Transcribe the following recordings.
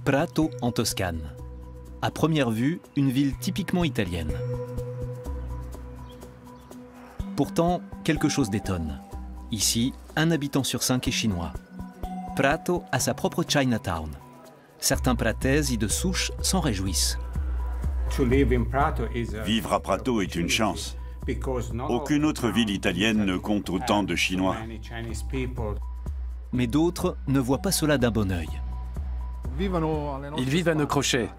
Prato en Toscane. À première vue, une ville typiquement italienne. Pourtant, quelque chose d'étonne. Ici, un habitant sur 5 est chinois. Prato a sa propre Chinatown. Certains Prataises y de souche s'en réjouissent. Vivre à Prato est une chance. Aucune autre ville italienne ne compte autant de Chinois. Mais d'autres ne voient pas cela d'un bon œil. Ils vivent à nos crochets.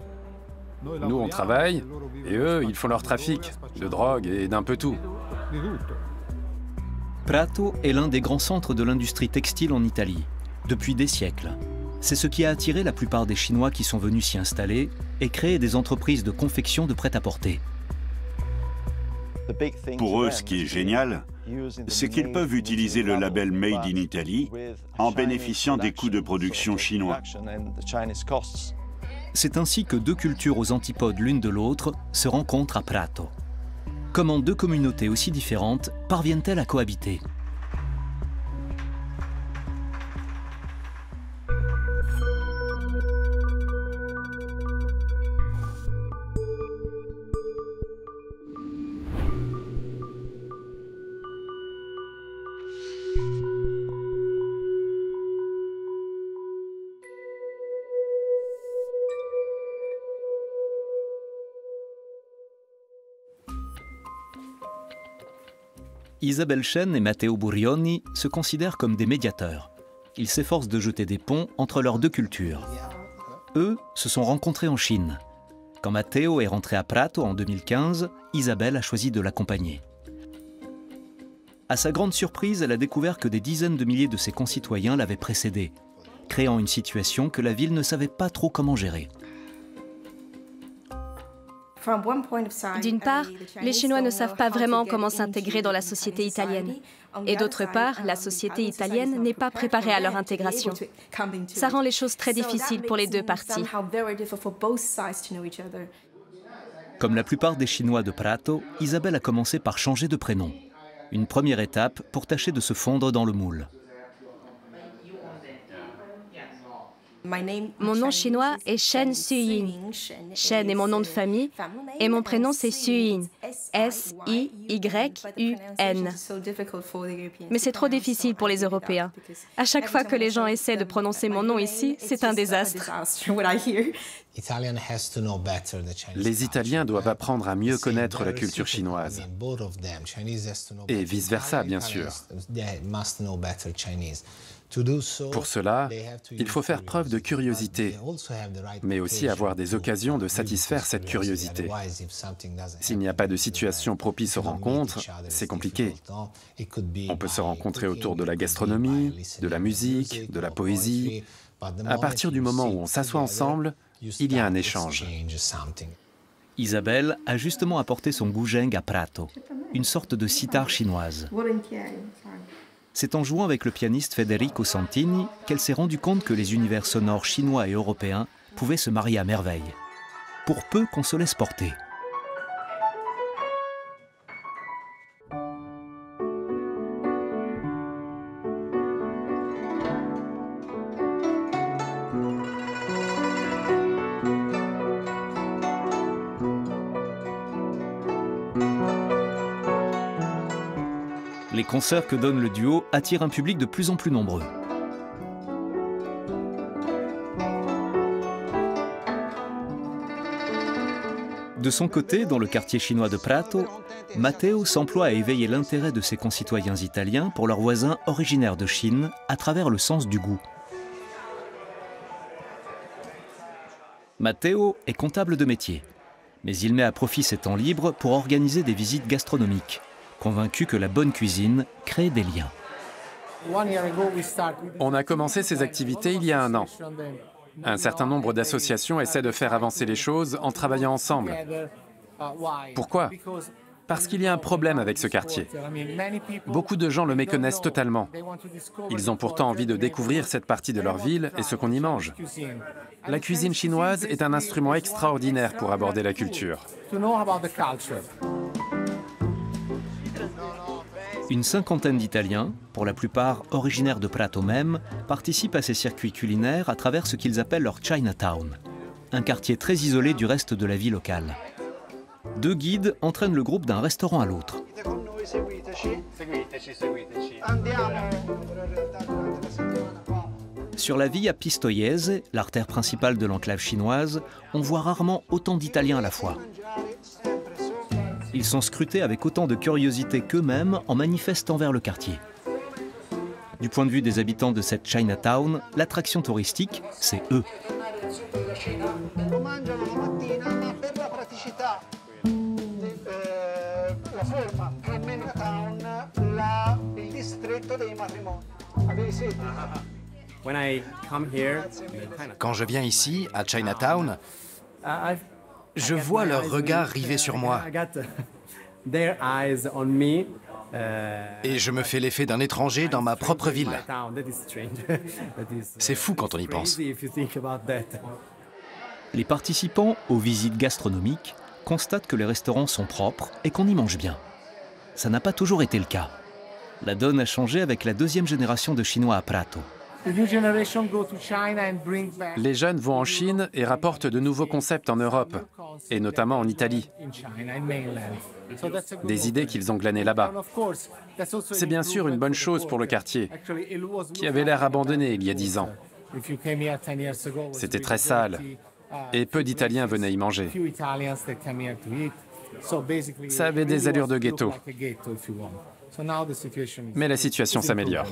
Nous, on travaille, et eux, ils font leur trafic, de drogue et d'un peu tout. Prato est l'un des grands centres de l'industrie textile en Italie, depuis des siècles. C'est ce qui a attiré la plupart des Chinois qui sont venus s'y installer et créer des entreprises de confection de prêt-à-porter. Pour eux, ce qui est génial, c'est qu'ils peuvent utiliser le label Made in Italy en bénéficiant des coûts de production chinois. C'est ainsi que deux cultures aux antipodes l'une de l'autre se rencontrent à Prato. Comment deux communautés aussi différentes parviennent-elles à cohabiter ? Isabelle Chen et Matteo Burioni se considèrent comme des médiateurs. Ils s'efforcent de jeter des ponts entre leurs deux cultures. Eux se sont rencontrés en Chine. Quand Matteo est rentré à Prato en 2015, Isabelle a choisi de l'accompagner. À sa grande surprise, elle a découvert que des dizaines de milliers de ses concitoyens l'avaient précédée, créant une situation que la ville ne savait pas trop comment gérer. D'une part, les Chinois ne savent pas vraiment comment s'intégrer dans la société italienne. Et d'autre part, la société italienne n'est pas préparée à leur intégration. Ça rend les choses très difficiles pour les deux parties. Comme la plupart des Chinois de Prato, Isabelle a commencé par changer de prénom. Une première étape pour tâcher de se fondre dans le moule. Mon nom chinois est Shen Suyin. Shen est mon nom de famille et mon prénom c'est Suyin. S-I-Y-U-N. Mais c'est trop difficile pour les Européens. À chaque fois que les gens essaient de prononcer mon nom ici, c'est un désastre. Les Italiens doivent apprendre à mieux connaître la culture chinoise. Et vice-versa, bien sûr. Pour cela, il faut faire preuve de curiosité, mais aussi avoir des occasions de satisfaire cette curiosité. S'il n'y a pas de situation propice aux rencontres, c'est compliqué. On peut se rencontrer autour de la gastronomie, de la musique, de la poésie. À partir du moment où on s'assoit ensemble, il y a un échange. Isabelle a justement apporté son guzheng à Prato, une sorte de sitar chinoise. C'est en jouant avec le pianiste Federico Santini qu'elle s'est rendue compte que les univers sonores chinois et européens pouvaient se marier à merveille, pour peu qu'on se laisse porter. Les concerts que donne le duo attirent un public de plus en plus nombreux. De son côté, dans le quartier chinois de Prato, Matteo s'emploie à éveiller l'intérêt de ses concitoyens italiens pour leurs voisins originaires de Chine à travers le sens du goût. Matteo est comptable de métier, mais il met à profit ses temps libres pour organiser des visites gastronomiques, convaincu que la bonne cuisine crée des liens. On a commencé ces activités il y a 1 an. Un certain nombre d'associations essaient de faire avancer les choses en travaillant ensemble. Pourquoi ? Parce qu'il y a un problème avec ce quartier. Beaucoup de gens le méconnaissent totalement. Ils ont pourtant envie de découvrir cette partie de leur ville et ce qu'on y mange. La cuisine chinoise est un instrument extraordinaire pour aborder la culture. Une cinquantaine d'Italiens, pour la plupart originaires de Prato même, participent à ces circuits culinaires à travers ce qu'ils appellent leur Chinatown, un quartier très isolé du reste de la vie locale. 2 guides entraînent le groupe d'un restaurant à l'autre. Sur la Via Pistoiese, l'artère principale de l'enclave chinoise, on voit rarement autant d'Italiens à la fois. Ils sont scrutés avec autant de curiosité qu'eux-mêmes en manifestant vers le quartier. Du point de vue des habitants de cette Chinatown, l'attraction touristique, c'est eux. Quand je viens ici, à Chinatown, je vois leur regard rivé sur moi. Et je me fais l'effet d'un étranger dans ma propre ville. C'est fou quand on y pense. Les participants aux visites gastronomiques constatent que les restaurants sont propres et qu'on y mange bien. Ça n'a pas toujours été le cas. La donne a changé avec la 2e génération de Chinois à Prato. Les jeunes vont en Chine et rapportent de nouveaux concepts en Europe, et notamment en Italie. Des idées qu'ils ont glanées là-bas. C'est bien sûr une bonne chose pour le quartier, qui avait l'air abandonné il y a 10 ans. C'était très sale, et peu d'Italiens venaient y manger. Ça avait des allures de ghetto. Mais la situation s'améliore.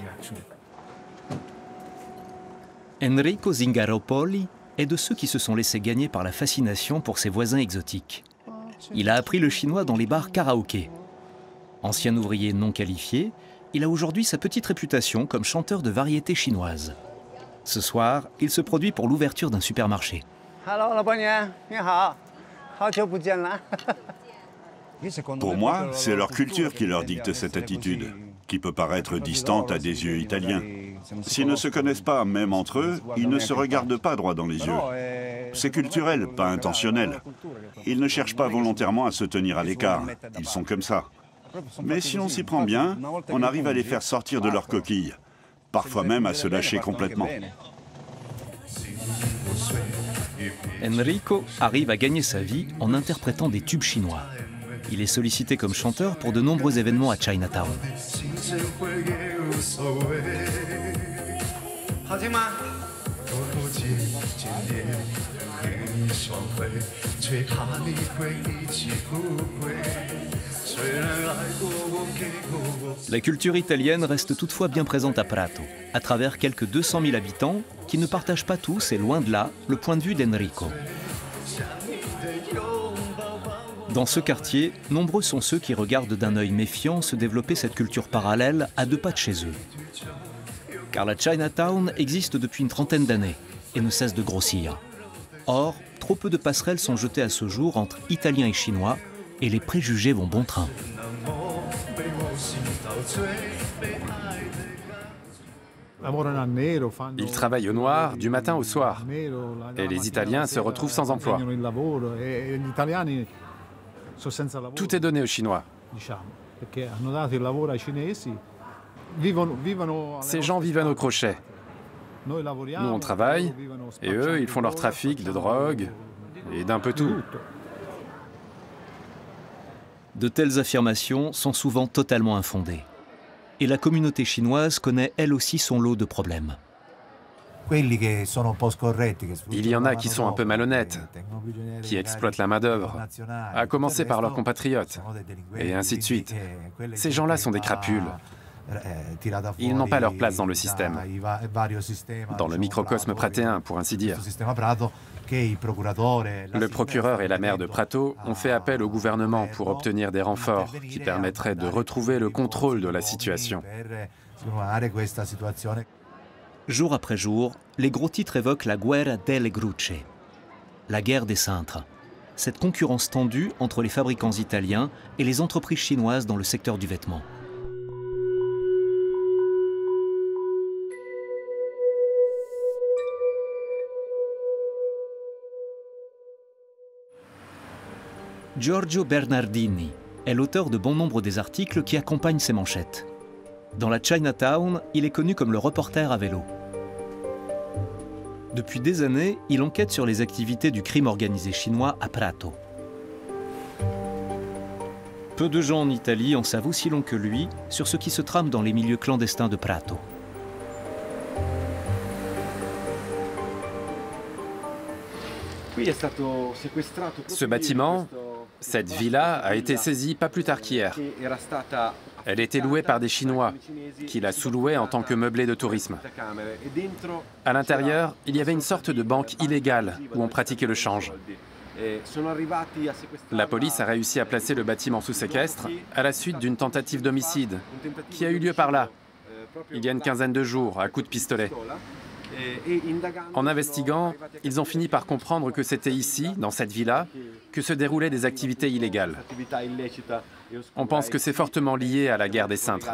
Enrico Zingaropoli est de ceux qui se sont laissés gagner par la fascination pour ses voisins exotiques. Il a appris le chinois dans les bars karaoké. Ancien ouvrier non qualifié, il a aujourd'hui sa petite réputation comme chanteur de variétés chinoises. Ce soir, il se produit pour l'ouverture d'un supermarché. Pour moi, c'est leur culture qui leur dicte cette attitude, qui peut paraître distante à des yeux italiens. S'ils ne se connaissent pas, même entre eux, ils ne se regardent pas droit dans les yeux. C'est culturel, pas intentionnel. Ils ne cherchent pas volontairement à se tenir à l'écart. Ils sont comme ça. Mais si on s'y prend bien, on arrive à les faire sortir de leur coquille, parfois même à se lâcher complètement. Enrico arrive à gagner sa vie en interprétant des tubes chinois. Il est sollicité comme chanteur pour de nombreux événements à Chinatown. La culture italienne reste toutefois bien présente à Prato, à travers quelques 200 000 habitants qui ne partagent pas tous, et loin de là, le point de vue d'Enrico. Dans ce quartier, nombreux sont ceux qui regardent d'un œil méfiant se développer cette culture parallèle à 2 pas de chez eux. Car la Chinatown existe depuis une trentaine d'années et ne cesse de grossir. Or, trop peu de passerelles sont jetées à ce jour entre Italiens et Chinois, et les préjugés vont bon train. Ils travaillent au noir du matin au soir, et les Italiens se retrouvent sans emploi. Tout est donné aux Chinois. Ces gens vivent à nos crochets. Nous, on travaille, et eux, ils font leur trafic de drogue et d'un peu tout. De telles affirmations sont souvent totalement infondées. Et la communauté chinoise connaît elle aussi son lot de problèmes. Il y en a qui sont un peu malhonnêtes, qui exploitent la main-d'œuvre, à commencer par leurs compatriotes, et ainsi de suite. Ces gens-là sont des crapules. Ils n'ont pas leur place dans le système, dans le microcosme pratéen, pour ainsi dire. Le procureur et la maire de Prato ont fait appel au gouvernement pour obtenir des renforts qui permettraient de retrouver le contrôle de la situation. Jour après jour, les gros titres évoquent la guerra delle grucce, la guerre des cintres. Cette concurrence tendue entre les fabricants italiens et les entreprises chinoises dans le secteur du vêtement. Giorgio Bernardini est l'auteur de bon nombre des articles qui accompagnent ses manchettes. Dans la Chinatown, il est connu comme le reporter à vélo. Depuis des années, il enquête sur les activités du crime organisé chinois à Prato. Peu de gens en Italie en savent aussi long que lui sur ce qui se trame dans les milieux clandestins de Prato. Ce bâtiment, cette villa, a été saisie pas plus tard qu'hier. Elle était louée par des Chinois, qui la sous-louaient en tant que meublé de tourisme. À l'intérieur, il y avait une sorte de banque illégale où on pratiquait le change. La police a réussi à placer le bâtiment sous séquestre à la suite d'une tentative d'homicide qui a eu lieu par là, il y a une quinzaine de jours, à coups de pistolet. En investiguant, ils ont fini par comprendre que c'était ici, dans cette villa, que se déroulaient des activités illégales. On pense que c'est fortement lié à la guerre des cintres.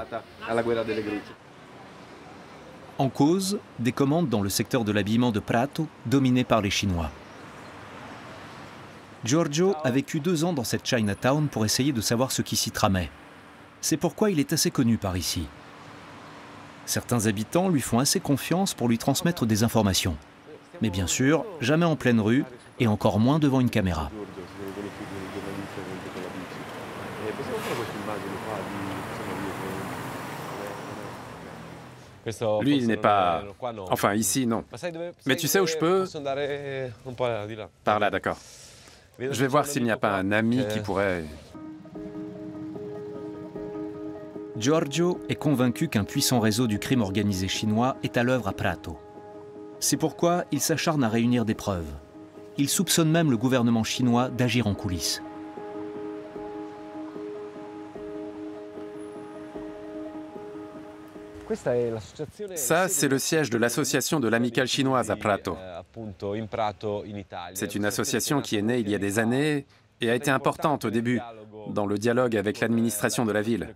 En cause, des commandes dans le secteur de l'habillement de Prato, dominé par les Chinois. Giorgio a vécu 2 ans dans cette Chinatown pour essayer de savoir ce qui s'y tramait. C'est pourquoi il est assez connu par ici. Certains habitants lui font assez confiance pour lui transmettre des informations. Mais bien sûr, jamais en pleine rue et encore moins devant une caméra. Lui, il n'est pas... Enfin, ici, non. Mais tu sais où je peux? Par là, d'accord. Je vais voir s'il n'y a pas un ami qui pourrait... Giorgio est convaincu qu'un puissant réseau du crime organisé chinois est à l'œuvre à Prato. C'est pourquoi il s'acharne à réunir des preuves. Il soupçonne même le gouvernement chinois d'agir en coulisses. Ça, c'est le siège de l'association de l'amicale chinoise à Prato. C'est une association qui est née il y a des années et a été importante au début dans le dialogue avec l'administration de la ville.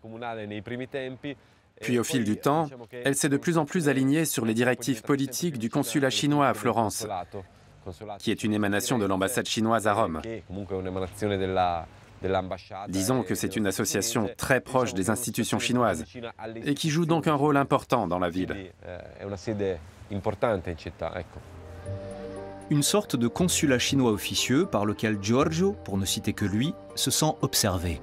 Puis au fil du temps, elle s'est de plus en plus alignée sur les directives politiques du consulat chinois à Florence, qui est une émanation de l'ambassade chinoise à Rome. Disons que c'est une association très proche des institutions chinoises et qui joue donc un rôle important dans la ville. Une sorte de consulat chinois officieux par lequel Giorgio, pour ne citer que lui, se sent observé.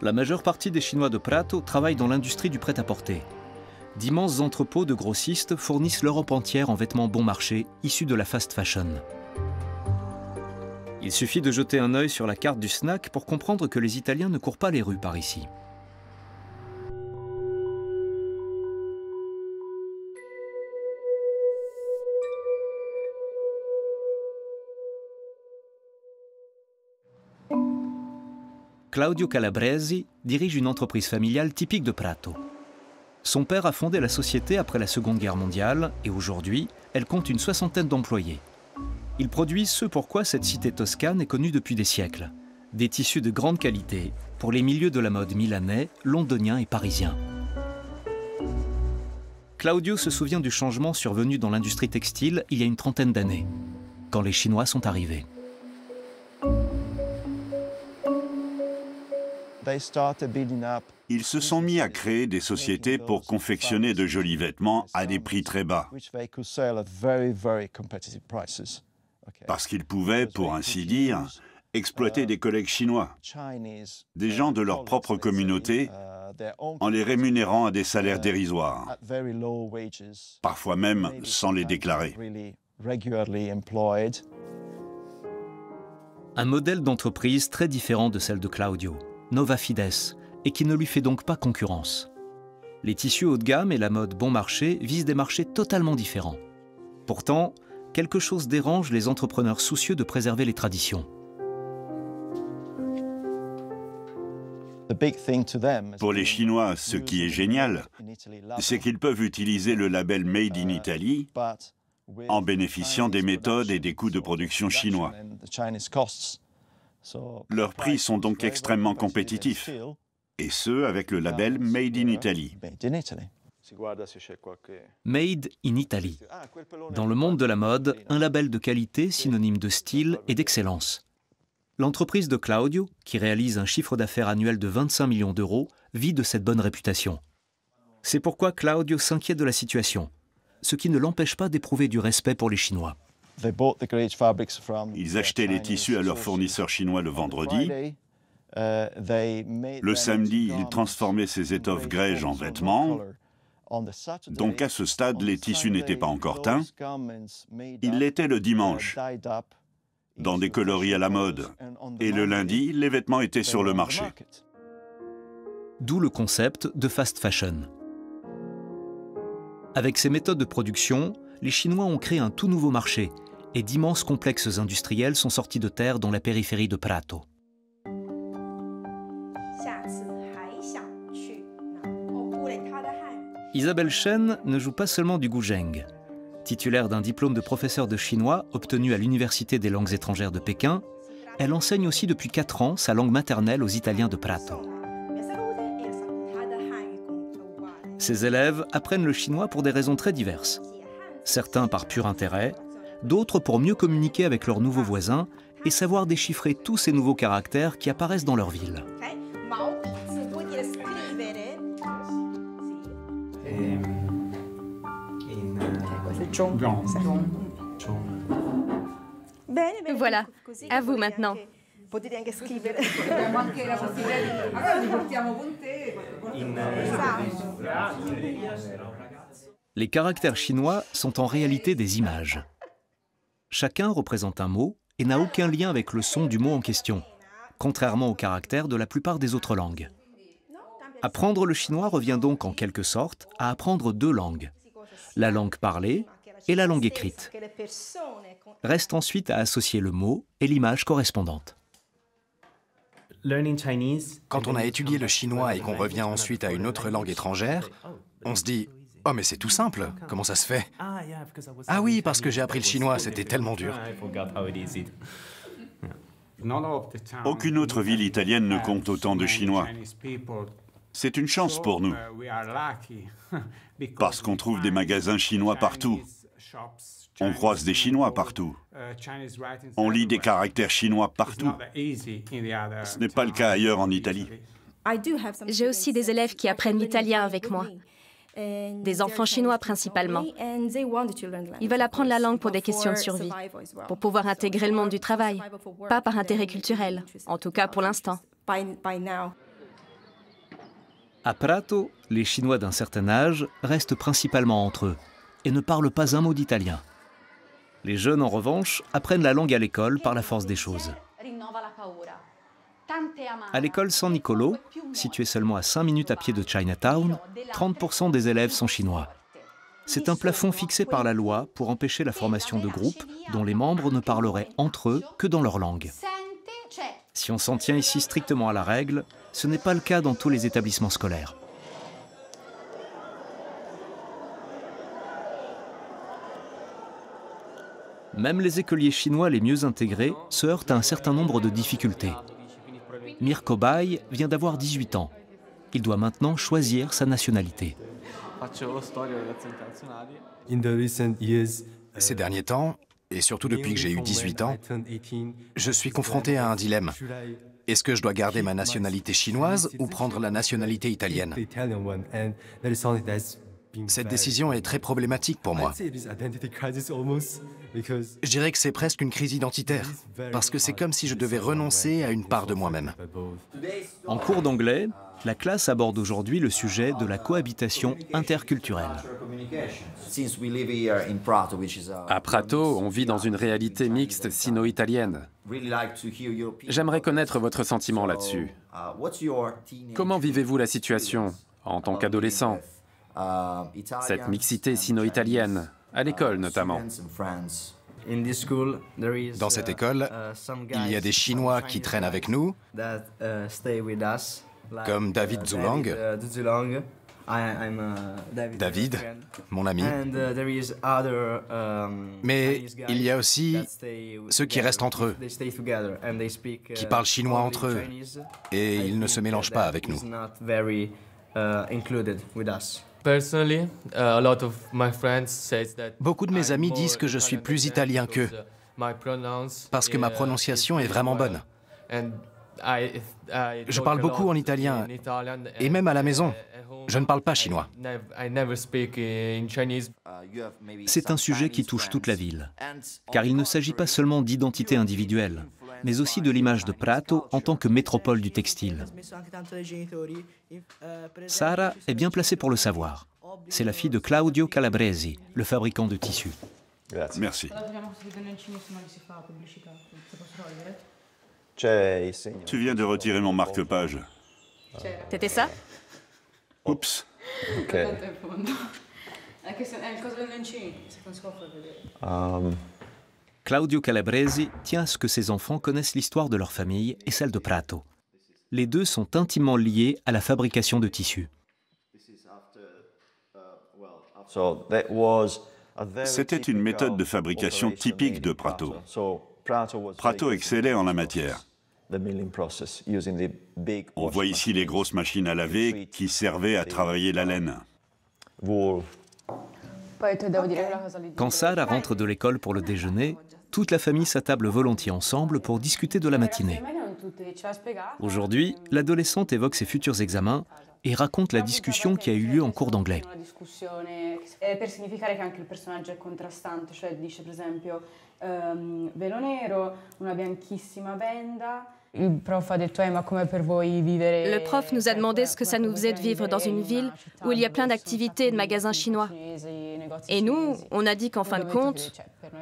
La majeure partie des Chinois de Prato travaillent dans l'industrie du prêt-à-porter. D'immenses entrepôts de grossistes fournissent l'Europe entière en vêtements bon marché, issus de la fast fashion. Il suffit de jeter un œil sur la carte du snack pour comprendre que les Italiens ne courent pas les rues par ici. Claudio Calabresi dirige une entreprise familiale typique de Prato. Son père a fondé la société après la Seconde Guerre mondiale et aujourd'hui, elle compte une 60aine d'employés. Il produit ce pourquoi cette cité toscane est connue depuis des siècles. Des tissus de grande qualité pour les milieux de la mode milanais, londoniens et parisiens. Claudio se souvient du changement survenu dans l'industrie textile il y a une trentaine d'années, quand les Chinois sont arrivés. Ils se sont mis à créer des sociétés pour confectionner de jolis vêtements à des prix très bas. Parce qu'ils pouvaient, pour ainsi dire, exploiter des collègues chinois, des gens de leur propre communauté, en les rémunérant à des salaires dérisoires, parfois même sans les déclarer. Un modèle d'entreprise très différent de celle de Claudio, Nova Fides, et qui ne lui fait donc pas concurrence. Les tissus haut de gamme et la mode bon marché visent des marchés totalement différents. Pourtant, quelque chose dérange les entrepreneurs soucieux de préserver les traditions. Pour les Chinois, ce qui est génial, c'est qu'ils peuvent utiliser le label Made in Italy en bénéficiant des méthodes et des coûts de production chinois. Leurs prix sont donc extrêmement compétitifs, et ce, avec le label Made in Italy. Made in Italy. Dans le monde de la mode, un label de qualité synonyme de style et d'excellence. L'entreprise de Claudio, qui réalise un chiffre d'affaires annuel de 25 millions d'euros, vit de cette bonne réputation. C'est pourquoi Claudio s'inquiète de la situation, ce qui ne l'empêche pas d'éprouver du respect pour les Chinois. Ils achetaient les tissus à leurs fournisseurs chinois le vendredi. Le samedi, ils transformaient ces étoffes grèges en vêtements. Donc à ce stade, les tissus n'étaient pas encore teints. Ils l'étaient le dimanche, dans des coloris à la mode. Et le lundi, les vêtements étaient sur le marché. D'où le concept de fast fashion. Avec ces méthodes de production, les Chinois ont créé un tout nouveau marché et d'immenses complexes industriels sont sortis de terre dans la périphérie de Prato. Isabelle Chen ne joue pas seulement du guzheng. Titulaire d'un diplôme de professeur de chinois obtenu à l'Université des langues étrangères de Pékin, elle enseigne aussi depuis 4 ans sa langue maternelle aux Italiens de Prato. Ses élèves apprennent le chinois pour des raisons très diverses. Certains par pur intérêt, d'autres pour mieux communiquer avec leurs nouveaux voisins et savoir déchiffrer tous ces nouveaux caractères qui apparaissent dans leur ville. Voilà, à vous maintenant. Les caractères chinois sont en réalité des images. Chacun représente un mot et n'a aucun lien avec le son du mot en question, contrairement aux caractères de la plupart des autres langues. Apprendre le chinois revient donc en quelque sorte à apprendre 2 langues, la langue parlée et la langue écrite. Reste ensuite à associer le mot et l'image correspondante. Quand on a étudié le chinois et qu'on revient ensuite à une autre langue étrangère, on se dit « Oh mais c'est tout simple, comment ça se fait ?» Ah oui, parce que j'ai appris le chinois, c'était tellement dur. Aucune autre ville italienne ne compte autant de Chinois. C'est une chance pour nous, parce qu'on trouve des magasins chinois partout. On croise des Chinois partout. On lit des caractères chinois partout. Ce n'est pas le cas ailleurs en Italie. J'ai aussi des élèves qui apprennent l'italien avec moi. Des enfants chinois principalement. Ils veulent apprendre la langue pour des questions de survie, pour pouvoir intégrer le monde du travail, pas par intérêt culturel, en tout cas pour l'instant. À Prato, les Chinois d'un certain âge restent principalement entre eux et ne parlent pas un mot d'italien. Les jeunes, en revanche, apprennent la langue à l'école par la force des choses. À l'école San Nicolo, située seulement à 5 minutes à pied de Chinatown, 30% des élèves sont chinois. C'est un plafond fixé par la loi pour empêcher la formation de groupes dont les membres ne parleraient entre eux que dans leur langue. Si on s'en tient ici strictement à la règle, ce n'est pas le cas dans tous les établissements scolaires. Même les écoliers chinois les mieux intégrés se heurtent à un certain nombre de difficultés. Mirko Bai vient d'avoir 18 ans. Il doit maintenant choisir sa nationalité. Ces derniers temps, et surtout depuis que j'ai eu 18 ans, je suis confronté à un dilemme. Est-ce que je dois garder ma nationalité chinoise ou prendre la nationalité italienne? Cette décision est très problématique pour moi. Je dirais que c'est presque une crise identitaire, parce que c'est comme si je devais renoncer à une part de moi-même. En cours d'anglais, la classe aborde aujourd'hui le sujet de la cohabitation interculturelle. À Prato, on vit dans une réalité mixte sino-italienne. J'aimerais connaître votre sentiment là-dessus. Comment vivez-vous la situation en tant qu'adolescent? Cette mixité sino-italienne, à l'école notamment. Dans cette école, il y a des Chinois qui traînent avec nous, comme David Zulang, David, mon ami. Mais il y a aussi ceux qui restent entre eux, qui parlent chinois entre eux, et ils ne se mélangent pas avec nous. Beaucoup de mes amis disent que je suis plus italien qu'eux, parce que ma prononciation est vraiment bonne. Je parle beaucoup en italien, et même à la maison, je ne parle pas chinois. C'est un sujet qui touche toute la ville, car il ne s'agit pas seulement d'identité individuelle, mais aussi de l'image de Prato en tant que métropole du textile. Sara est bien placée pour le savoir. C'est la fille de Claudio Calabresi, le fabricant de tissus. Merci. Tu viens de retirer mon marque-page. C'était ça? Oups. Claudio Calabresi tient à ce que ses enfants connaissent l'histoire de leur famille et celle de Prato. Les deux sont intimement liés à la fabrication de tissus. C'était une méthode de fabrication typique de Prato. Prato excellait en la matière. On voit ici les grosses machines à laver qui servaient à travailler la laine. Quand Sara rentre de l'école pour le déjeuner, toute la famille s'attable volontiers ensemble pour discuter de la matinée. Aujourd'hui, l'adolescente évoque ses futurs examens et raconte la discussion qui a eu lieu en cours d'anglais. Le prof nous a demandé ce que ça nous faisait de vivre dans une ville où il y a plein d'activités et de magasins chinois. Et nous, on a dit qu'en fin de compte,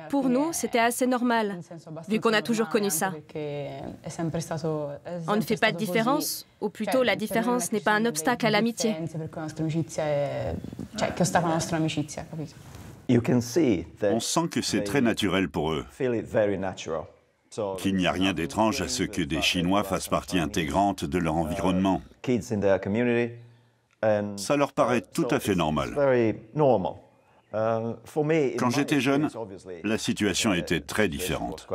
pour nous, c'était assez normal, vu qu'on a toujours connu ça. On ne fait pas de différence, ou plutôt la différence n'est pas un obstacle à l'amitié. On sent que c'est très naturel pour eux, qu'il n'y a rien d'étrange à ce que des Chinois fassent partie intégrante de leur environnement. Ça leur paraît tout à fait normal. Quand j'étais jeune, la situation était très différente.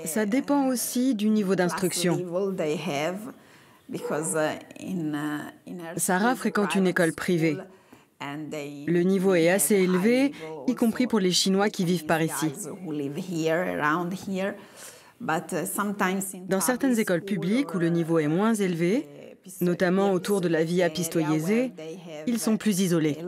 Ça dépend aussi du niveau d'instruction. Sarah fréquente une école privée. Le niveau est assez élevé, y compris pour les Chinois qui vivent par ici. Dans certaines écoles publiques où le niveau est moins élevé, notamment autour de la Via Pistoiese, ils sont plus isolés.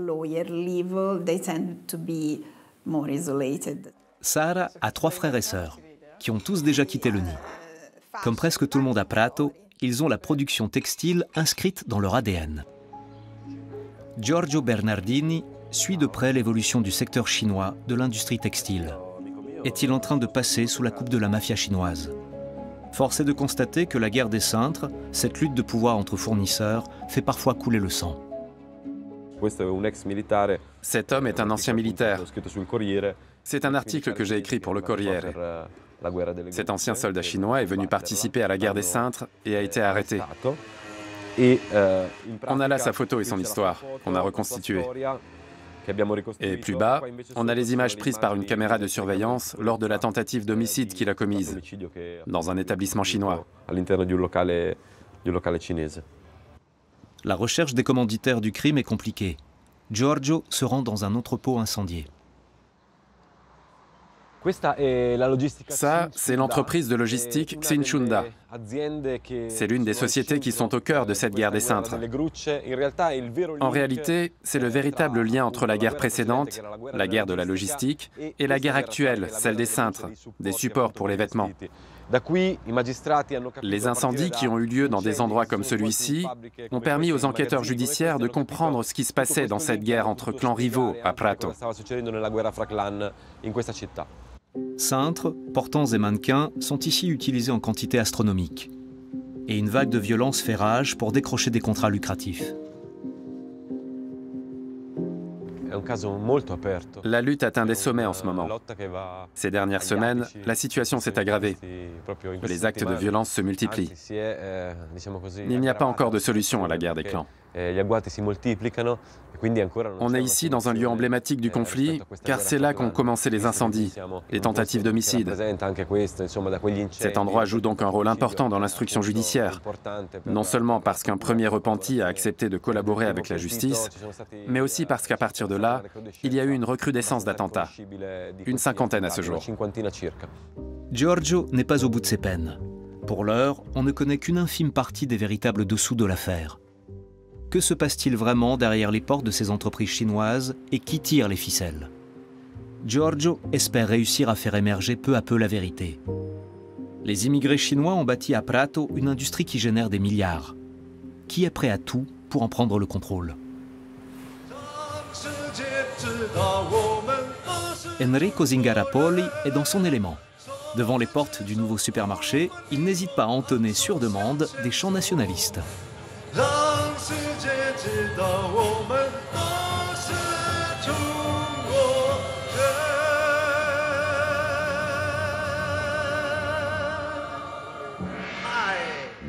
Sara a 3 frères et sœurs, qui ont tous déjà quitté le nid. Comme presque tout le monde à Prato, ils ont la production textile inscrite dans leur ADN. Giorgio Bernardini suit de près l'évolution du secteur chinois de l'industrie textile. Est-il en train de passer sous la coupe de la mafia chinoise? Force est de constater que la guerre des cintres, cette lutte de pouvoir entre fournisseurs, fait parfois couler le sang. Cet homme est un ancien militaire. C'est un article que j'ai écrit pour le Corriere. Cet ancien soldat chinois est venu participer à la guerre des cintres et a été arrêté. On a là sa photo et son histoire, qu'on a reconstituée. Et plus bas, on a les images prises par une caméra de surveillance lors de la tentative d'homicide qu'il a commise dans un établissement chinois. La recherche des commanditaires du crime est compliquée. Giorgio se rend dans un entrepôt incendié. Ça, c'est l'entreprise de logistique Xinchunda. C'est l'une des sociétés qui sont au cœur de cette guerre des cintres. En réalité, c'est le véritable lien entre la guerre précédente, la guerre de la logistique, et la guerre actuelle, celle des cintres, des supports pour les vêtements. Les incendies qui ont eu lieu dans des endroits comme celui-ci ont permis aux enquêteurs judiciaires de comprendre ce qui se passait dans cette guerre entre clans rivaux à Prato. Cintres, portants et mannequins sont ici utilisés en quantité astronomique. Et une vague de violence fait rage pour décrocher des contrats lucratifs. La lutte atteint des sommets en ce moment. Ces dernières semaines, la situation s'est aggravée. Les actes de violence se multiplient. Il n'y a pas encore de solution à la guerre des clans. On est ici dans un lieu emblématique du conflit, car c'est là qu'ont commencé les incendies, les tentatives d'homicide. Cet endroit joue donc un rôle important dans l'instruction judiciaire, non seulement parce qu'un premier repenti a accepté de collaborer avec la justice, mais aussi parce qu'à partir de là, il y a eu une recrudescence d'attentats, une 50aine à ce jour. Giorgio n'est pas au bout de ses peines. Pour l'heure, on ne connaît qu'une infime partie des véritables dessous de l'affaire. Que se passe-t-il vraiment derrière les portes de ces entreprises chinoises et qui tire les ficelles? Giorgio espère réussir à faire émerger peu à peu la vérité. Les immigrés chinois ont bâti à Prato une industrie qui génère des milliards. Qui est prêt à tout pour en prendre le contrôle? Enrico Zingarapoli est dans son élément. Devant les portes du nouveau supermarché, il n'hésite pas à entonner sur demande des chants nationalistes.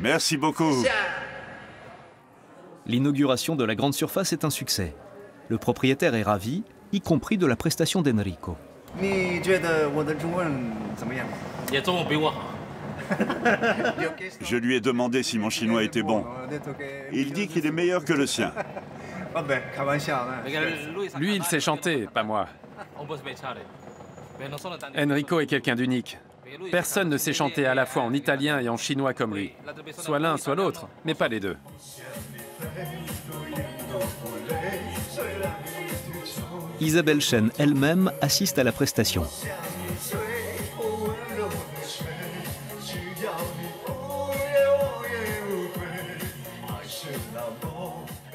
Merci beaucoup. L'inauguration de la grande surface est un succès. Le propriétaire est ravi, y compris de la prestation d'Enrico. Je lui ai demandé si mon chinois était bon. Il dit qu'il est meilleur que le sien. Lui, il sait chanter, pas moi. Enrico est quelqu'un d'unique. Personne ne sait chanter à la fois en italien et en chinois comme lui. Soit l'un, soit l'autre, mais pas les deux. Isabelle Chen elle-même assiste à la prestation.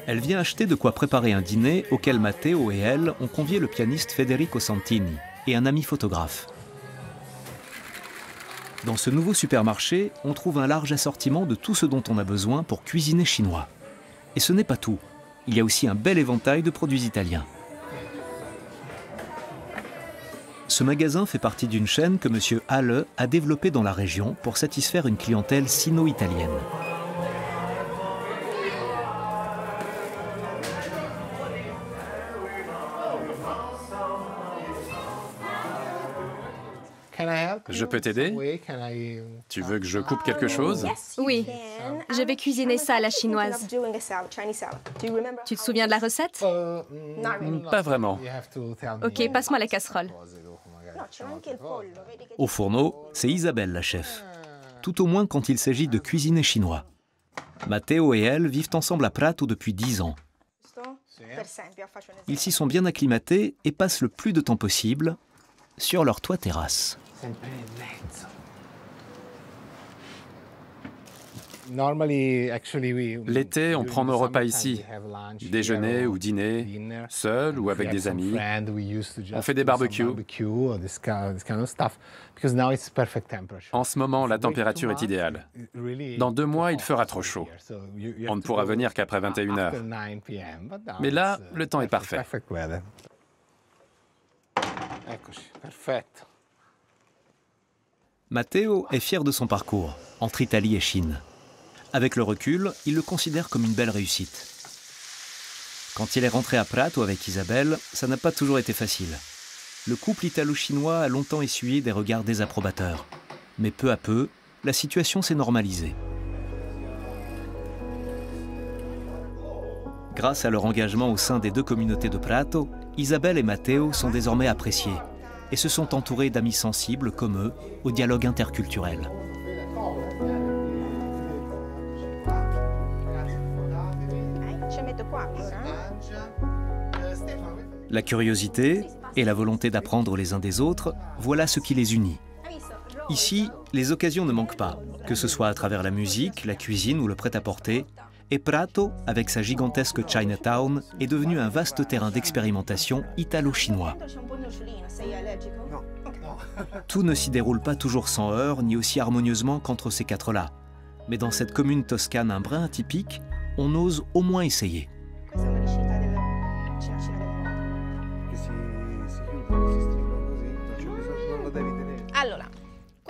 Elle vient acheter de quoi préparer un dîner auquel Matteo et elle ont convié le pianiste Federico Santini et un ami photographe. Dans ce nouveau supermarché, on trouve un large assortiment de tout ce dont on a besoin pour cuisiner chinois. Et ce n'est pas tout. Il y a aussi un bel éventail de produits italiens. Ce magasin fait partie d'une chaîne que M. Halle a développée dans la région pour satisfaire une clientèle sino-italienne. Je peux t'aider? Tu veux que je coupe quelque chose? Oui, je vais cuisiner ça à la chinoise. Tu te souviens de la recette? Pas vraiment. Ok, passe-moi la casserole. Au fourneau, c'est Isabelle la chef. Tout au moins quand il s'agit de cuisiner chinois. Matteo et elle vivent ensemble à Prato depuis 10 ans. Ils s'y sont bien acclimatés et passent le plus de temps possible sur leur toit terrasse. L'été, on prend nos repas ici. Déjeuner ou dîner, seul ou avec des amis. On fait des barbecues. En ce moment, la température est idéale. Dans 2 mois, il fera trop chaud. On ne pourra venir qu'après 21 h. Mais là, le temps est parfait. Matteo est fier de son parcours, entre Italie et Chine. Avec le recul, il le considère comme une belle réussite. Quand il est rentré à Prato avec Isabelle, ça n'a pas toujours été facile. Le couple italo-chinois a longtemps essuyé des regards désapprobateurs. Mais peu à peu, la situation s'est normalisée. Grâce à leur engagement au sein des 2 communautés de Prato, Isabelle et Matteo sont désormais appréciés et se sont entourés d'amis sensibles comme eux au dialogue interculturel. La curiosité et la volonté d'apprendre les uns des autres, voilà ce qui les unit. Ici, les occasions ne manquent pas, que ce soit à travers la musique, la cuisine ou le prêt-à-porter, et Prato, avec sa gigantesque Chinatown, est devenu un vaste terrain d'expérimentation italo-chinois. Tout ne s'y déroule pas toujours sans heurts, ni aussi harmonieusement qu'entre ces 4-là. Mais dans cette commune toscane un brin atypique, on ose au moins essayer.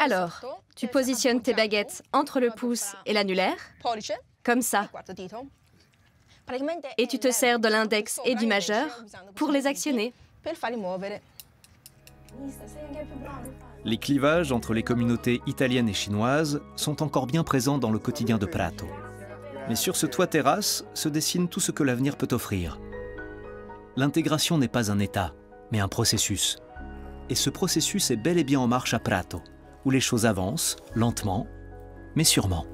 Alors, tu positionnes tes baguettes entre le pouce et l'annulaire, comme ça. Et tu te sers de l'index et du majeur pour les actionner. Les clivages entre les communautés italiennes et chinoises sont encore bien présents dans le quotidien de Prato. Mais sur ce toit terrasse se dessine tout ce que l'avenir peut offrir. L'intégration n'est pas un état, mais un processus. Et ce processus est bel et bien en marche à Prato, où les choses avancent, lentement, mais sûrement.